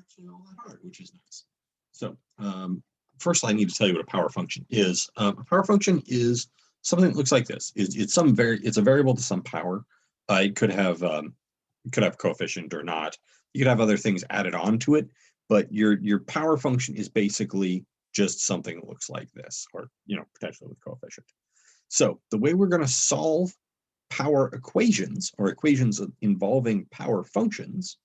actually all that hard, which is nice. So first I need to tell you what a power function is. A power function is something that looks like this. It's a variable to some power. It could have coefficient or not. You could have other things added on to it, but your power function is basically just something that looks like this, or potentially with coefficient. So the way we're going to solve power equations, or equations involving power functions,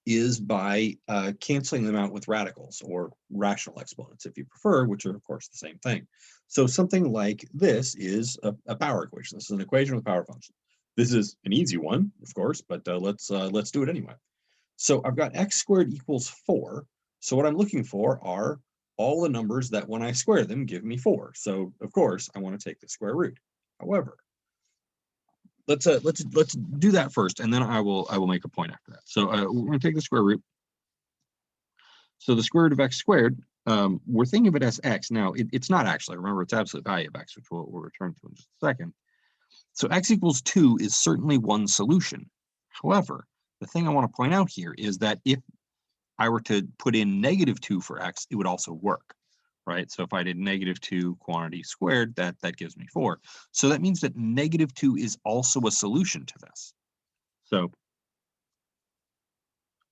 is by canceling them out with radicals, or rational exponents if you prefer, which are of course the same thing. So something like this is a power equation. This is an equation with power function. This is an easy one, of course, but let's do it anyway. So I've got x squared equals 4. So what I'm looking for are all the numbers that when I square them give me 4. So of course I want to take the square root. However, let's do that first, and then I will make a point after that. So we're going to take the square root. So the square root of x squared, we're thinking of it as x. Now it's not actually. Remember, it's absolute value of x, which we'll return to in just a second. So x equals 2 is certainly one solution. However, the thing I want to point out here is that if I were to put in -2 for x, it would also work, right? So if I did -2 quantity squared, that gives me 4. So that means that -2 is also a solution to this. So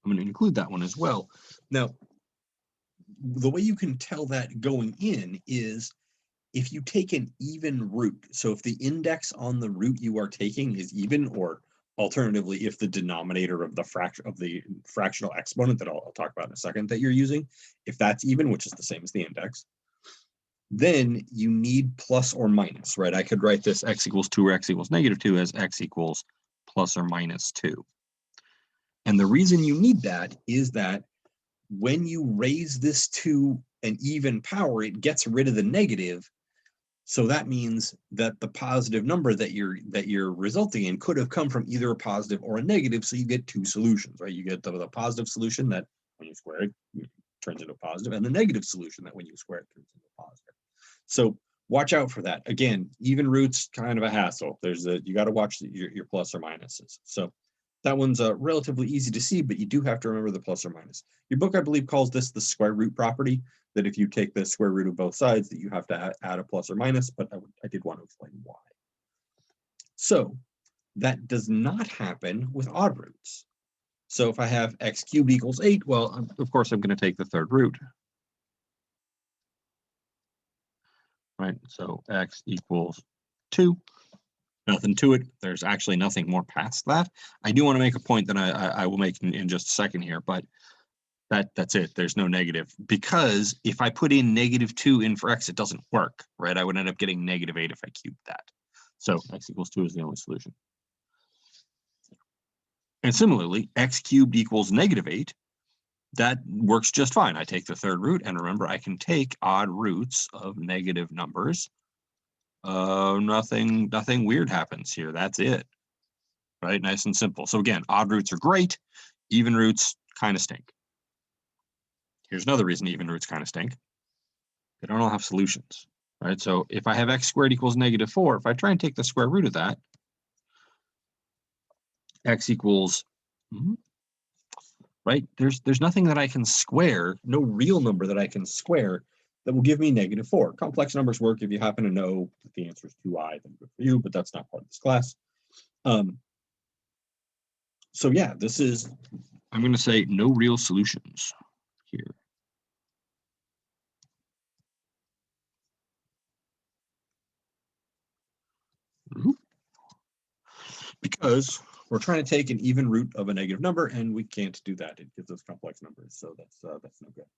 I'm going to include that one as well. Now, the way you can tell that going in is if you take an even root. So if the index on the root you are taking is even, or alternatively, if the denominator of the fractional exponent that I'll talk about in a second that you're using, if that's even, which is the same as the index, then you need plus or minus, right? I could write this x equals 2 or x equals -2 as x equals plus or minus 2. And the reason you need that is that when you raise this to an even power, it gets rid of the negative. So that means that the positive number that you're resulting in could have come from either a positive or a negative. So you get two solutions, right? You get the positive solution that when you square it, it turns into a positive, and the negative solution that when you square it turns into a positive. So watch out for that. Again, even roots, kind of a hassle. You got to watch your plus or minuses. So that one's relatively easy to see, but you do have to remember the plus or minus. Your book, I believe, calls this the square root property, that if you take the square root of both sides, that you have to add a plus or minus, but I did want to explain why. So that does not happen with odd roots. So if I have x cubed equals 8, well, of course, I'm going to take the third root. Right, so x equals 2. Nothing to it. There's actually nothing more past that. I do want to make a point that I will make in just a second here, but that's it. There's no negative, because if I put in -2 in for x, it doesn't work, right? I would end up getting -8 if I cubed that. So x equals 2 is the only solution. And similarly, x cubed equals -8. That works just fine. I take the third root, and remember, I can take odd roots of negative numbers. Nothing weird happens here. That's it, right? Nice and simple. So again, odd roots are great. Even roots kind of stink. Here's another reason even roots kind of stink. They don't all have solutions, right? So if I have x squared equals -4, if I try and take the square root of that, x equals, right? There's nothing that I can square, no real number that I can square that will give me -4. Complex numbers work. If you happen to know that the answer is 2i, then good for you, but that's not part of this class. So yeah, I'm going to say no real solutions here. Because we're trying to take an even root of a negative number, and we can't do that. It gives us complex numbers, so that's no good.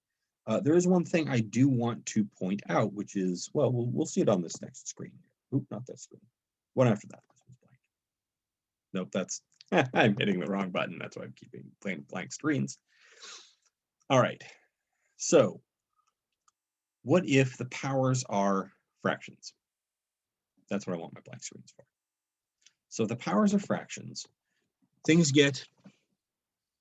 There is one thing I do want to point out, which is, well, we'll see it on this next screen. Oop, not this screen. One after that. This one's blank. Nope, that's I'm hitting the wrong button. That's why I'm keeping playing blank screens. All right. So what if the powers are fractions? That's what I want my blank screens for. So if the powers are fractions, things get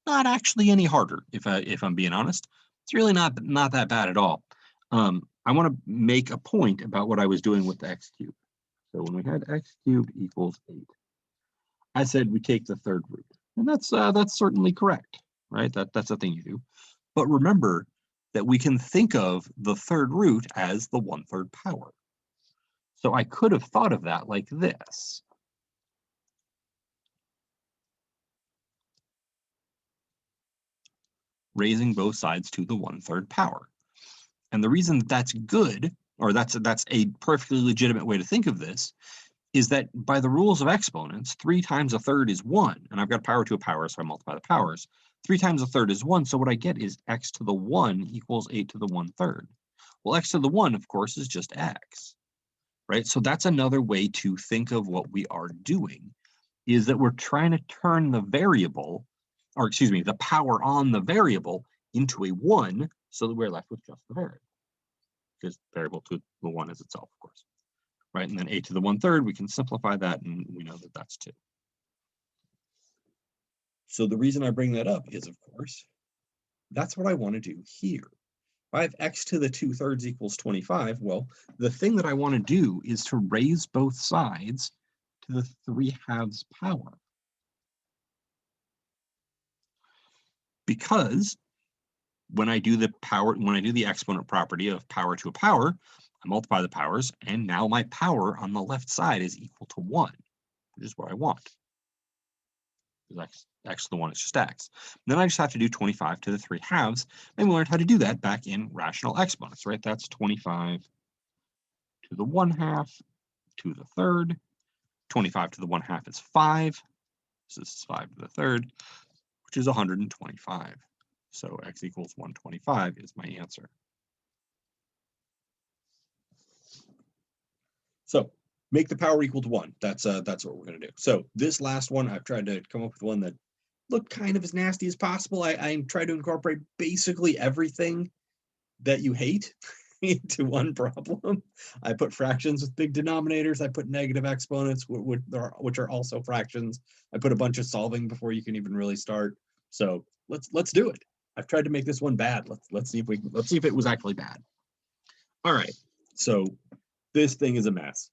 not actually any harder, if I'm being honest. It's really not that bad at all. I want to make a point about what I was doing with the x cubed. So when we had x cubed equals 8, I said we take the third root, and that's certainly correct, right? That's the thing you do. But remember that we can think of the third root as the 1/3 power. So I could have thought of that like this. Raising both sides to the 1/3 power. And the reason that that's good, or that's a perfectly legitimate way to think of this, is that by the rules of exponents, 3 times a third is 1. And I've got power to a power, so I multiply the powers. 3 times a third is 1. So what I get is x to the 1 equals 8 to the 1/3. Well, x to the 1, of course, is just x, right? So that's another way to think of what we are doing, is that we're trying to turn the variable, or excuse me, the power on the variable into a 1, so that we're left with just the variable, because variable to the 1 is itself, of course. Right, and then 8 to the 1/3, we can simplify that, and we know that that's 2. So the reason I bring that up is, of course, that's what I want to do here. If I have x to the 2/3 equals 25, well, the thing that I want to do is to raise both sides to the 3/2 power. Because when I do the exponent property of power to a power, I multiply the powers, and now my power on the left side is equal to 1, which is what I want. X to the 1 is just x. And then I just have to do 25 to the 3/2, and we learned how to do that back in rational exponents, right? That's 25 to the 1/2 to the 3rd. 25 to the 1/2 is 5. So this is 5 to the 3rd, which is 125. So x equals 125 is my answer. So make the power equal to 1. That's what we're going to do. So this last one, I've tried to come up with one that looked kind of as nasty as possible. I tried to incorporate basically everything that you hate into one problem. I put fractions with big denominators. I put negative exponents, which are also fractions. I put a bunch of solving before you can even really start. So let's do it. I've tried to make this one bad. Let's see if it was actually bad. All right. So this thing is a mess.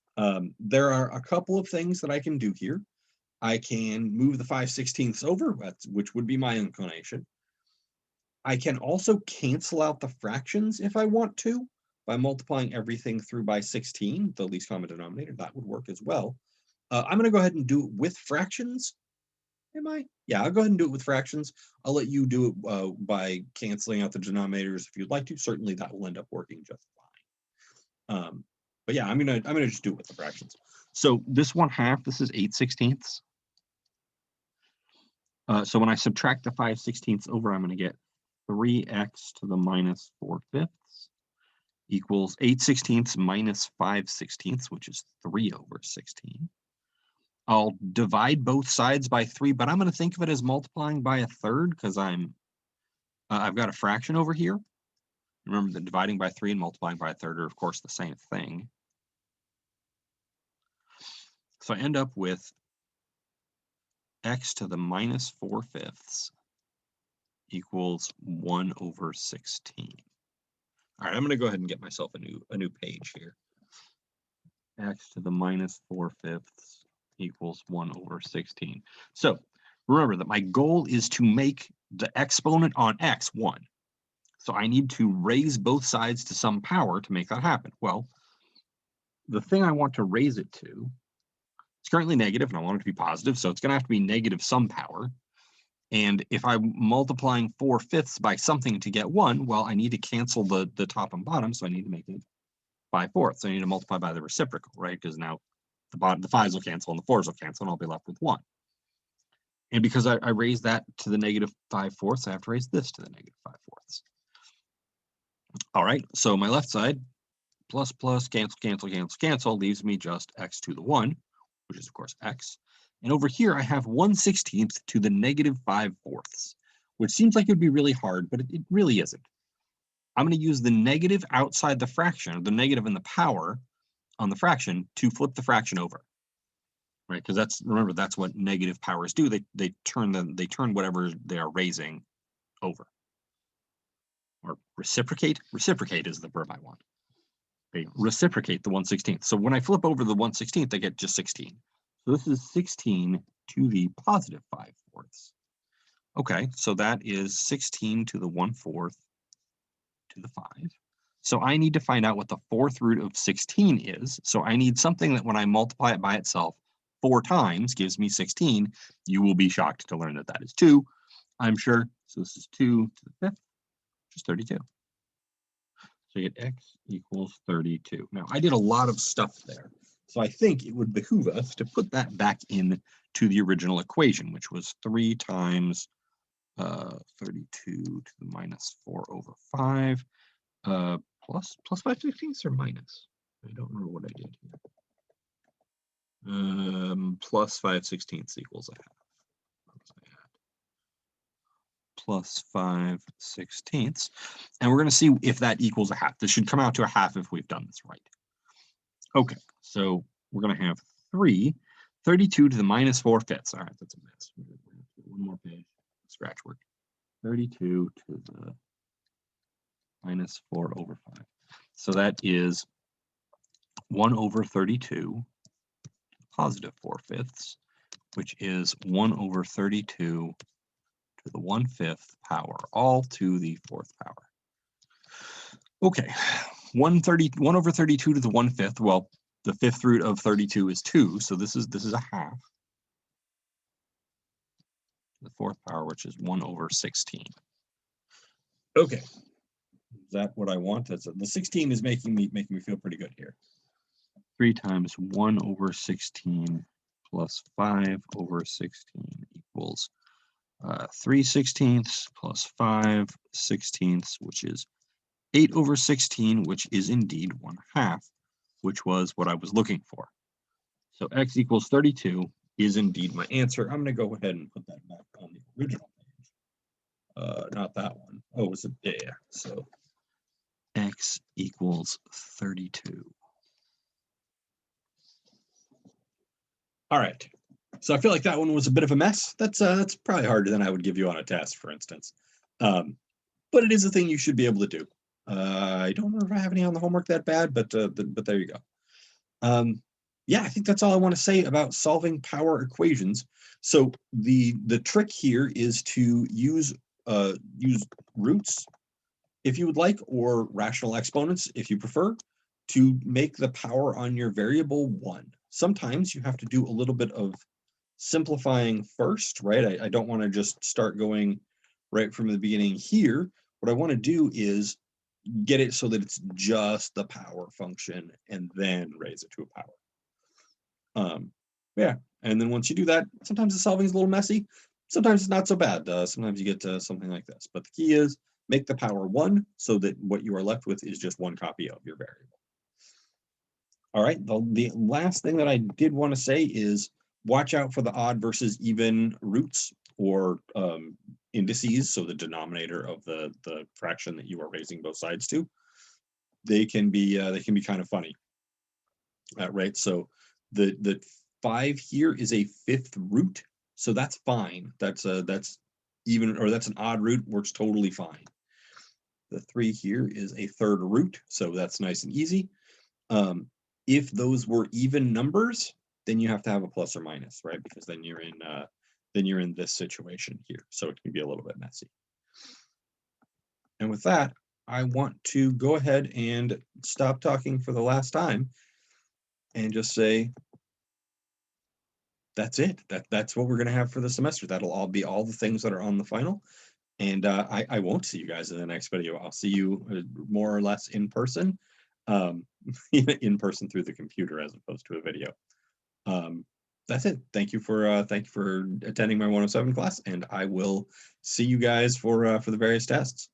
There are a couple of things that I can do here. I can move the 5/16 over, which would be my inclination. I can also cancel out the fractions if I want to by multiplying everything through by 16, the least common denominator. That would work as well. I'm going to go ahead and do it with fractions. Am I? Yeah, I'll go ahead and do it with fractions. I'll let you do it by canceling out the denominators if you'd like to. Certainly, that will end up working just fine. But yeah, I'm gonna just do it with the fractions. So this 1/2, this is 8/16. So when I subtract the 5/16 over, I'm going to get 3x to the minus 4/5 equals 8/16 minus 5/16, which is 3 over 16. I'll divide both sides by 3, but I'm going to think of it as multiplying by a third because I've got a fraction over here. Remember that dividing by 3 and multiplying by a third are, of course, the same thing. So I end up with x to the minus 4/5 equals 1 over 16. All right, I'm going to go ahead and get myself a new page here. X to the minus 4/5 equals 1 over 16. So remember that my goal is to make the exponent on x 1. So I need to raise both sides to some power to make that happen. Well, the thing I want to raise it to, it's currently negative, and I want it to be positive, so it's going to have to be negative some power. And if I'm multiplying 4/5 by something to get 1, well, I need to cancel the top and bottom, so I need to make it 5/4. So I need to multiply by the reciprocal, right? Because now the 5s will cancel and the 4s will cancel, and I'll be left with 1. And because I raised that to the negative 5/4, I have to raise this to the negative 5/4. All right, so my left side, plus, plus, cancel, cancel, cancel, cancel, leaves me just x to the 1, which is, of course, x. And over here, I have 1/16 to the negative 5/4, which seems like it would be really hard, but it really isn't. I'm going to use the negative outside the fraction, or the negative in the power on the fraction, to flip the fraction over, right? Because remember, that's what negative powers do. They turn whatever they are raising over. Or reciprocate. Reciprocate is the verb I want. They reciprocate the 1/16. So when I flip over the 1/16, I get just 16. So this is 16 to the positive 5/4. Okay, so that is 16 to the 1/4 to the 5. So I need to find out what the 4th root of 16 is. So I need something that when I multiply it by itself 4 times gives me 16. You will be shocked to learn that that is 2, I'm sure. So this is 2 to the 5th, which is 32. So you get x equals 32. Now, I did a lot of stuff there. So I think it would behoove us to put that back in to the original equation, which was 3 times 32 to the minus 4 over 5, plus 5/16 or minus? I don't remember what I did here. Plus 5/16 equals a half. Plus 5/16. And we're going to see if that equals a half. This should come out to a half if we've done this right. Okay, so we're going to have 32 to the minus 4/5. All right, that's a mess. One more page, scratch work. 32 to the minus 4 over 5. So that is 1 over 32 positive 4/5, which is 1 over 32 to the 1/5 power, all to the 4th power. Okay, 1 over 32 to the 1/5. Well, the 5th root of 32 is 2, so this is a half. The 4th power, which is 1 over 16. Okay, is that what I want? That's the 16 is making me feel pretty good here. 3 times 1 over 16 plus 5 over 16 equals 3/16 plus 5/16, which is 8 over 16, which is indeed 1/2, which was what I was looking for. So x equals 32 is indeed my answer. I'm going to go ahead and put that back on the original page. Not that one. Oh, was it? Yeah. So x equals 32. All right. So I feel like that one was a bit of a mess. That's probably harder than I would give you on a test, for instance. But it is a thing you should be able to do. I don't remember if I have any on the homework that bad, but there you go. Yeah, I think that's all I want to say about solving power equations. So the trick here is to use roots, if you would like, or rational exponents, if you prefer, to make the power on your variable 1. Sometimes you have to do a little bit of simplifying first, right? I don't want to just start going right from the beginning here. What I want to do is get it so that it's just the power function and then raise it to a power. Yeah, and then once you do that, sometimes the solving is a little messy. Sometimes it's not so bad. Sometimes you get something like this. But the key is make the power 1 so that what you are left with is just one copy of your variable. All right, the last thing that I did want to say is watch out for the odd versus even roots or indices, so the denominator of the fraction that you are raising both sides to. They can be kind of funny, right? So the 5 here is a 5th root, so that's fine. That's even, or that's an odd root, works totally fine. The 3 here is a 3rd root, so that's nice and easy. If those were even numbers, then you have to have a plus or minus, right? Because then you're in this situation here, so it can be a little bit messy. And with that, I want to go ahead and stop talking for the last time and just say that's it. That's what we're going to have for the semester. That'll all be all the things that are on the final. And I won't see you guys in the next video. I'll see you more or less in person, in person through the computer as opposed to a video. That's it. Thank you for attending my 107 class, and I will see you guys for the various tests.